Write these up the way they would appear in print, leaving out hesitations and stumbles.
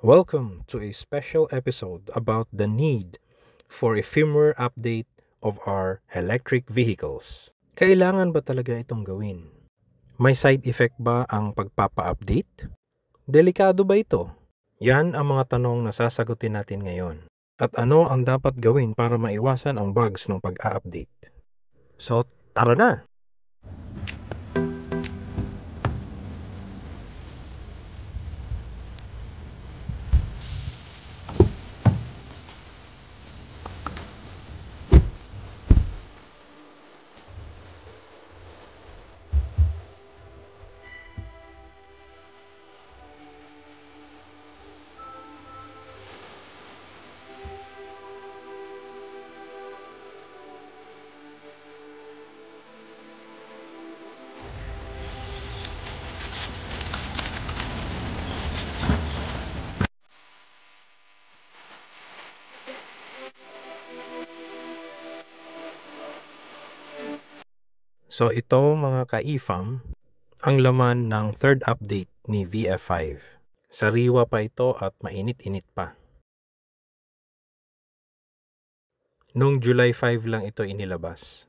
Welcome to a special episode about the need for a firmware update of our electric vehicles. Kailangan ba talaga itong gawin? May side effect ba ang pagpapa-update? Delikado ba ito? Yan ang mga tanong na sasagutin natin ngayon. At ano ang dapat gawin para maiwasan ang bugs ng pag-a-update? So, tara na! So ito mga ka-EFAM, ang laman ng third update ni VF5. Sariwa pa ito at mainit-init pa. Noong July 5 lang ito inilabas.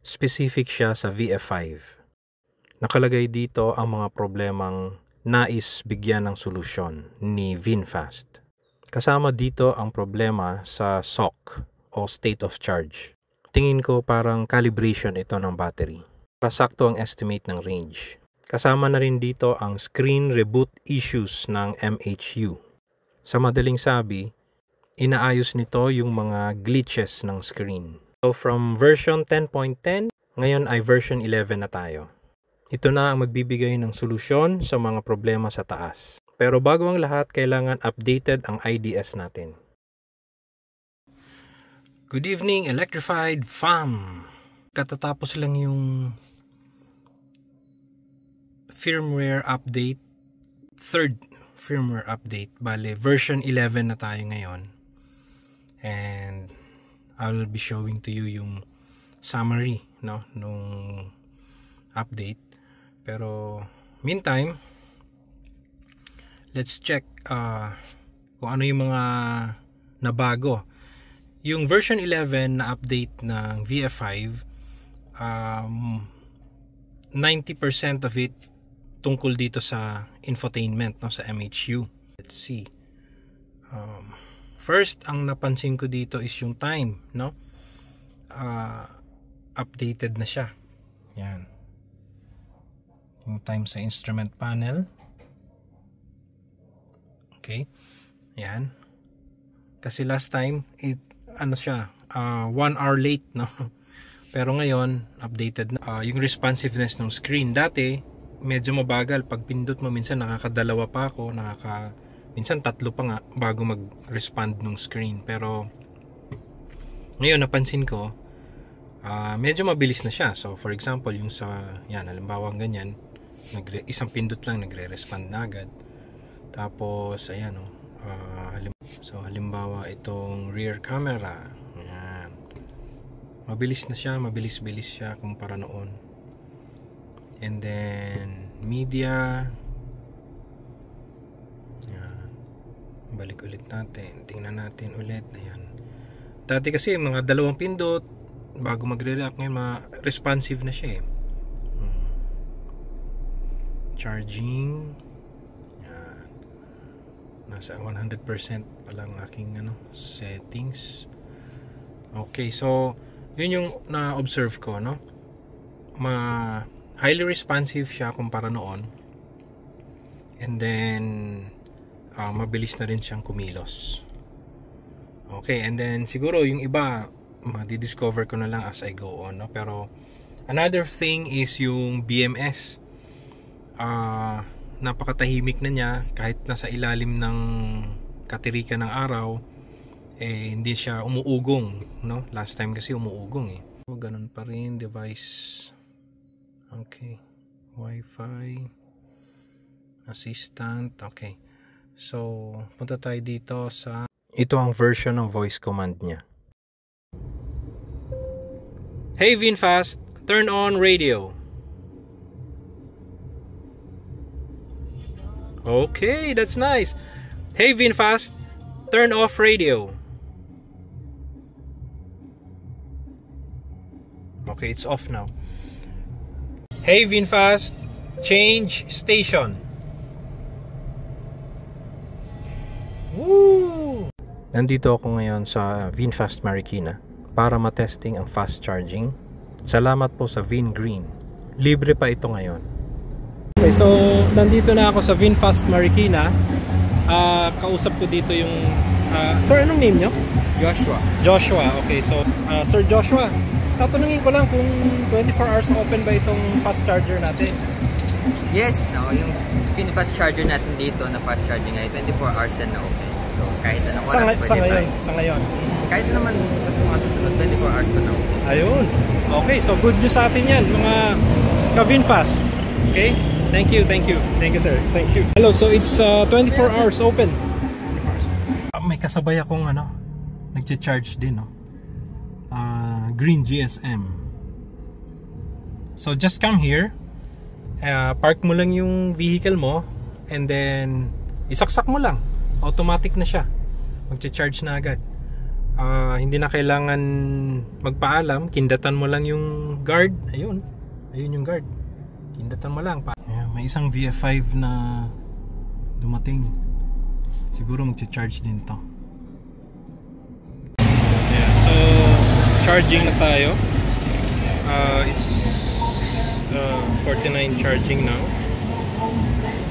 Specific siya sa VF5. Nakalagay dito ang mga problemang nais bigyan ng solusyon ni VinFast. Kasama dito ang problema sa SOC o state of charge. Tingin ko parang calibration ito ng battery. Para sakto ang estimate ng range. Kasama na rin dito ang screen reboot issues ng MHU. Sa madaling sabi, inaayos nito yung mga glitches ng screen. So from version 10.10, ngayon ay version 11 na tayo. Ito na ang magbibigay ng solusyon sa mga problema sa taas. Pero bago ang lahat, kailangan updated ang IDS natin. Good evening, Electrified Fam! Katatapos lang yung firmware update, third firmware update. Bale, version 11 na tayo ngayon. And I'll be showing to you yung summary, no, nung update. Pero meantime, let's check kung ano yung mga nabago. Yung version 11 na update ng VF5, 90% of it tungkol dito sa infotainment, no, sa MHU. Let's see. First, ang napansin ko dito is yung time, no? Updated na siya. Yan. Yung time sa instrument panel. Okay. Yan. Kasi last time, ano siya, 1 hour late, no? Pero ngayon, updated na. Yung responsiveness ng screen. Dati, medyo mabagal. Pag pindot mo, minsan nakakadalawa pa ako, minsan tatlo pa nga bago mag-respond ng screen. Pero ngayon, napansin ko, medyo mabilis na siya. So, for example, yung sa, yan, halimbawa ganyan, isang pindot lang, nagre-respond na agad. Tapos, ayan, oh. So halimbawa itong rear camera, ayan, mabilis na siya, mabilis-bilis siya kumpara noon. And then media, ayan, balik ulit natin, tingnan natin ulit. Ayan, dati kasi mga dalawang pindot bago magre-react, ngayon responsive na siya eh. Charging, nasa 100% pa lang aking settings. Okay, so yun yung na-observe ko, no? Highly responsive siya kumpara noon. And then mabilis na rin siyang kumilos. Okay, and then siguro yung iba ma-discover ko na lang as I go on, no? Pero another thing is yung BMS. Napakatahimik na niya kahit nasa ilalim ng katirikan ng araw, hindi siya umuugong, no? Last time kasi umuugong eh. So, ganun pa rin device. Okay, Wi-Fi assistant. Okay, so punta tayo dito sa ito ang version ng voice command niya. Hey VinFast, turn on radio. Okay, that's nice. Hey VinFast, turn off radio. Okay, it's off now. Hey VinFast, change station. Woo! Nandito ako ngayon sa VinFast Marikina para matesting ang fast charging. Salamat po sa VinGreen. Libre pa ito ngayon. Okay, so nandito na ako sa VinFast Marikina. Kausap ko dito yung sir, anong name nyo? Joshua. Joshua, okay. So Sir Joshua, tatanungin ko lang kung 24 hours open ba itong fast charger natin? Yes, yung VinFast charger natin dito na fast charging ay 24 hours na open. So kahit anong oras pwede sa ngayon. Kahit naman sa mga susunod 24 hours to na open. Ayun. Okay, so good news sa atin yan, mga ka-VinFast. Okay? Thank you sir. Thank you. Hello, so it's 24 hours open. May kasabay akong nagche-charge din, no? Green GSM. So just come here, park mo lang yung vehicle mo, and then isaksak mo lang, automatic na siya, magche-charge na agad. Hindi na kailangan magpaalam, kindatan mo lang yung guard. Ayun yung guard, kindatan mo lang. May isang VF5 na dumating, siguro magche-charge din to. So charging na tayo. It's 49 charging now.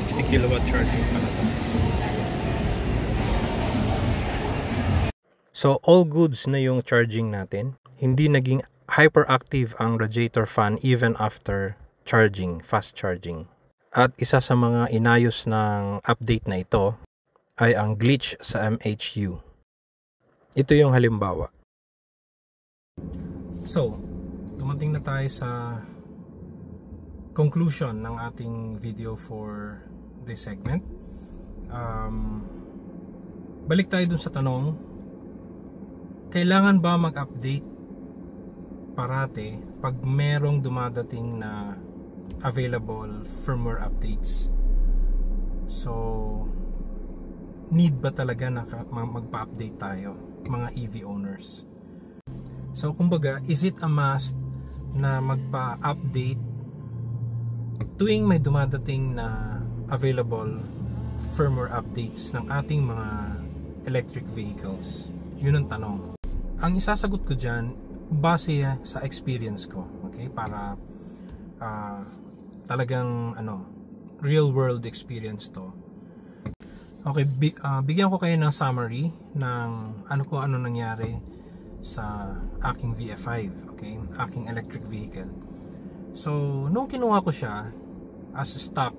60 kilowatt charging pala to. So all goods na yung charging natin. Hindi naging hyperactive ang radiator fan even after charging, fast charging. At isa sa mga inayos ng update na ito ay ang glitch sa MHU. Ito yung halimbawa. So, dumating na tayo sa conclusion ng ating video for this segment. Balik tayo dun sa tanong, kailangan ba mag-update parate pag merong dumadating na available firmware updates? So, need ba talaga na magpa-update tayo, mga EV owners? So kumbaga, is it a must na magpa-update tuwing may dumadating na available firmware updates ng ating mga electric vehicles? Yun ang tanong. Ang isasagot ko dyan, base sa experience ko, okay? Para talagang real world experience to. Okay, bigyan ko kayo ng summary ng ano nangyari sa aking VF5, okay, aking electric vehicle. So nung kinuha ko siya as stock,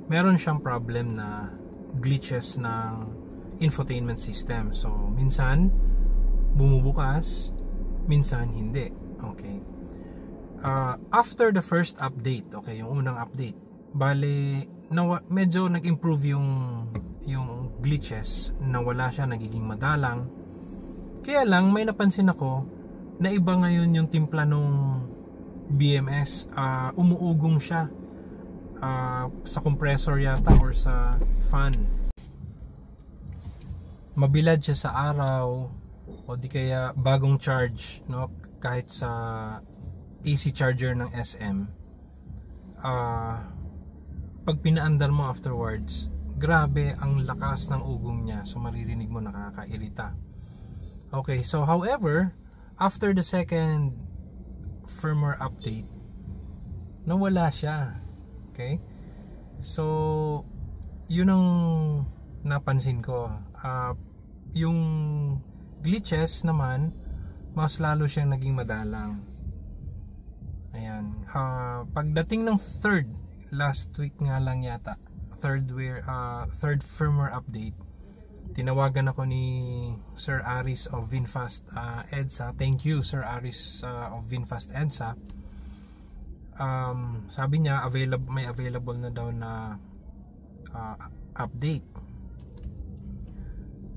meron siyang problem na glitches ng infotainment system. So minsan bumubukas, minsan hindi. Okay. After the first update, okay, yung unang update, bale medyo nag-improve yung glitches, nawala siya, nagiging madalang. Kaya lang may napansin ako na iba ngayon yung timpla nung BMS, umuugong siya sa compressor yata or sa fan. Mabilad siya sa araw o di kaya bagong charge, no? Kahit sa AC charger ng SM, pag pinaandar mo afterwards, grabe ang lakas ng ugong niya, so maririnig mo, nakakairita. Okay, so however, after the second firmware update, nawala siya. Okay? So, yun ang napansin ko. Yung glitches naman, mas lalo siyang naging madalang. Ayan. Pagdating ng last week nga lang yata, third firmware update, tinawagan ako ni Sir Aris of VinFast EDSA. Thank you Sir Aris of VinFast EDSA. Sabi niya may available na daw na update.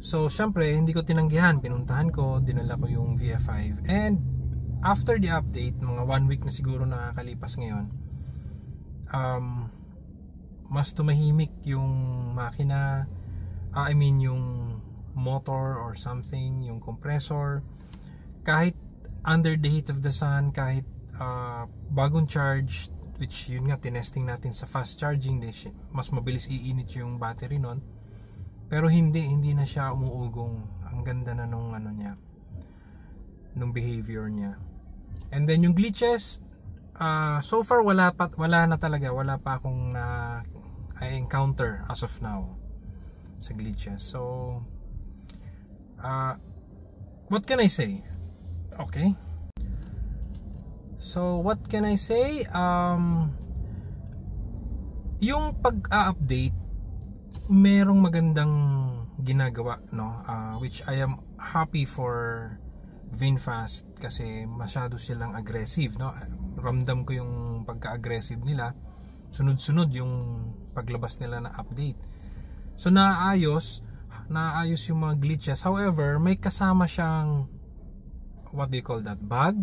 So syempre hindi ko tinanggihan, pinuntahan ko, dinala ko yung VF5, and after the update, mga 1 week na siguro nakakalipas ngayon, mas tumahimik yung makina, I mean yung motor or something, yung compressor. Kahit under the heat of the sun, kahit bagong charge, which yun nga tinesting natin sa fast charging, mas mabilis iinit yung battery nun. Pero hindi na siya umuugong. Ang ganda na nung ano niya, nung behavior niya. And then yung glitches, so far wala na talaga, wala pa akong I encounter as of now sa glitches. So what can I say? Okay, so what can I say? Yung pag-update, merong magandang ginagawa, no? Which I am happy for VinFast, kasi masyado silang aggressive, no? Ramdam ko yung pagka-aggressive nila, sunod-sunod yung paglabas nila na update. So naayos yung mga glitches. However, may kasama siyang, what do you call that, bug,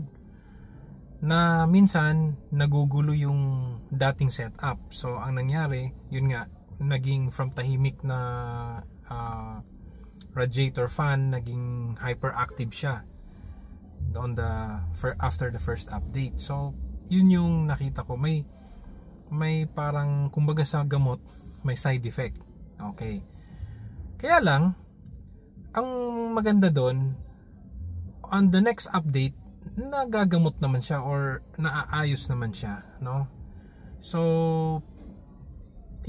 na minsan nagugulo yung dating setup. So ang nangyari, yun nga, naging from tahimik na radiator fan, naging hyperactive siya on after the first update. So yun yung nakita ko, may parang kumbaga sa gamot may side effect. Okay, kaya lang ang maganda doon, on the next update nagagamot naman siya or naaayos naman siya, no? So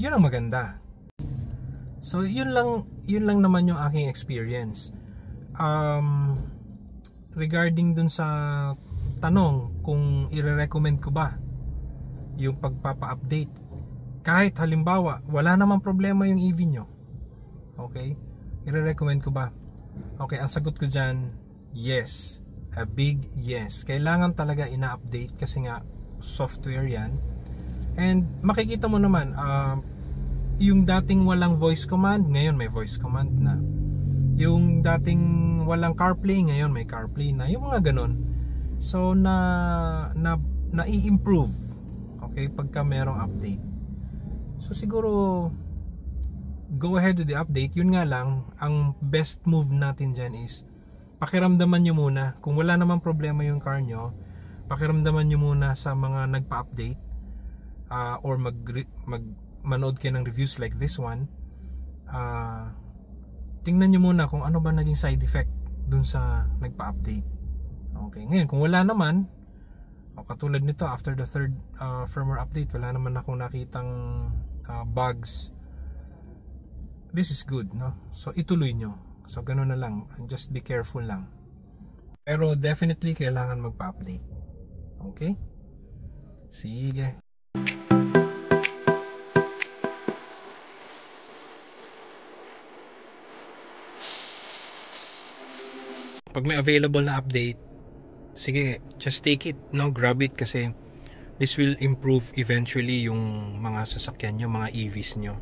yun ang maganda. So yun lang naman yung aking experience. Regarding dun sa tanong kung i-recommend ko ba yung pagpapa-update, kahit halimbawa wala namang problema yung EV nyo, okay, i-recommend ko ba? Okay, ang sagot ko dyan, yes, a big yes. Kailangan talaga ina-update kasi nga software yan. And makikita mo naman, yung dating walang voice command, ngayon may voice command na. Yung dating walang CarPlay, ngayon may CarPlay na. Yung mga ganun. So na-i-improve, okay, pagka merong update. So siguro go ahead with the update. Yun nga lang, ang best move natin dyan is pakiramdaman nyo muna. Kung wala namang problema yung car nyo, pakiramdaman nyo muna sa mga nagpa-update, or manood kayo ng reviews like this one. Tingnan nyo muna kung ano ba naging side effect dun sa nagpa-update. Okay, ngayon kung wala naman, katulad nito after the third firmware update, wala naman akong nakitang bugs, this is good, no? So ituloy nyo. So ganun na lang, just be careful lang. Pero definitely kailangan magpa-update. Okay? Sige. Pag may available na update, sige, just take it, no? Grab it, kasi this will improve eventually yung mga sasakyan nyo, mga EVs nyo.